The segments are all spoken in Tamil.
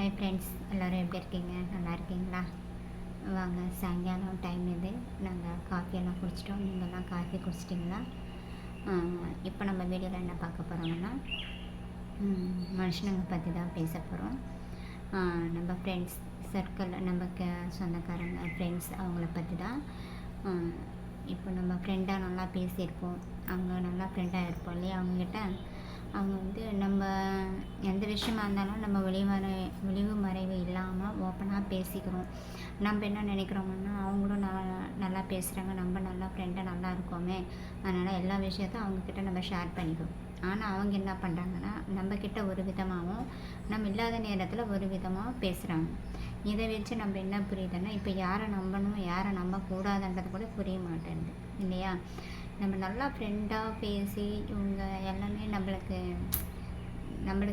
ஹாய் ஃப்ரெண்ட்ஸ், எல்லோரும் எப்படி இருக்கீங்க? நல்லா இருக்கீங்களா? வாங்க, சாயங்காலம் டைம் இது. நாங்கள் காஃபியெல்லாம் குடிச்சிட்டோம். நீங்கள்லாம் காஃபி குடிச்சிட்டிங்களா? இப்போ நம்ம வீடியோவில் என்ன பார்க்க போகிறோங்கன்னா, மனுஷனுங்க பற்றி தான் பேச போகிறோம். நம்ம ஃப்ரெண்ட்ஸ் சர்க்கிள், நம்ம சொந்தக்காரங்க ஃப்ரெண்ட்ஸ் அவங்கள பற்றி தான். இப்போ நம்ம ஃப்ரெண்டாக நல்லா பேசியிருப்போம், அவங்க நல்லா ஃப்ரெண்டாக இருப்போம் இல்லையா? அவங்கக்கிட்ட அவங்க வந்து நம்ம எந்த விஷயமா இருந்தாலும் நம்ம ஒளிவு மறைவு இல்லாமல் ஓப்பனாக பேசிக்கிறோம். நம்ம என்ன நினைக்கிறோம்னா, அவங்களும் நல்லா பேசுகிறாங்க, நம்ம நல்லா ஃப்ரெண்டாக நல்லா இருக்கோமே, அதனால் எல்லா விஷயத்தையும் அவங்கக்கிட்ட நம்ம ஷேர் பண்ணிக்கிறோம். ஆனால் அவங்க என்ன பண்ணுறாங்கன்னா, நம்மக்கிட்ட ஒரு விதமாகவும் நம்ம இல்லாத நேரத்தில் ஒரு விதமாக பேசுகிறாங்க. இதை வச்சு நம்ம என்ன புரியுதுன்னா, இப்போ யாரை நம்பணும் யாரை நம்பக்கூடாதுன்றது கூட புரிய மாட்டேங்குது இல்லையா? நம்ம நல்லா ஃப்ரெண்டாக பேசி இவங்க எல்லாமே நம்மளுக்கு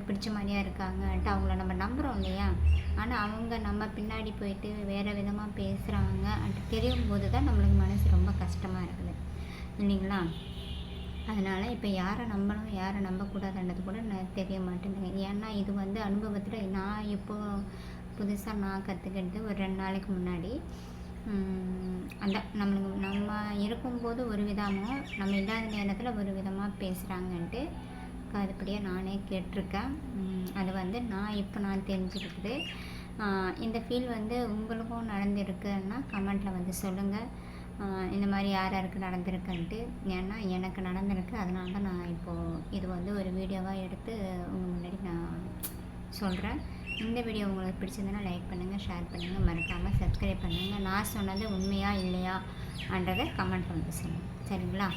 பிடிச்ச மாதிரியா இருக்காங்கன்ட்டு அவங்கள நம்ம நம்புகிறோம் இல்லையா? ஆனால் அவங்க நம்ம பின்னாடி போயிட்டு வேறு விதமாக பேசுகிறாங்கன்ட்டு தெரியும் போது தான் நம்மளுக்கு மனசு ரொம்ப கஷ்டமாக இருக்குது இல்லைங்களா? அதனால் இப்போ யாரை நம்பணும் யாரை நம்பக்கூடாதுன்றது கூட தெரிய மாட்டேங்குது. ஏன்னா இது வந்து அனுபவத்தில் நான் இப்போது புதுசாக நான் கற்றுக்கிட்டு ஒரு 2 நாளைக்கு முன்னாடி அந்த நம்ம இருக்கும்போது ஒரு விதமாக நம்ம இல்லாத நேரத்தில் ஒரு விதமாக பேசுகிறாங்கன்ட்டு அதுபடியாக நானே கேட்டிருக்கேன். அது வந்து நான் தெரிஞ்சுக்கிட்டது. இந்த ஃபீல் வந்து உங்களுக்கும் நடந்திருக்குன்னா கமெண்ட்டில் வந்து சொல்லுங்கள். இந்த மாதிரி யார் யாருக்கு நடந்திருக்குன்ட்டு. ஏன்னா எனக்கு நடந்திருக்கு, அதனால தான் நான் இப்போது இது வந்து ஒரு வீடியோவாக எடுத்து உங்கள் முன்னாடி நான் சொல்கிறேன். இந்த வீடியோ உங்களுக்கு பிடிச்சிருந்தனா லைக் பண்ணுங்கள், ஷேர் பண்ணுங்கள், மறக்காமல் சப்ஸ்கிரைப் பண்ணுங்கள். நான் சொன்னது உண்மையா இல்லையான்றதை கமெண்ட் பண்ணி சொல்லுங்கள். சரிங்களா?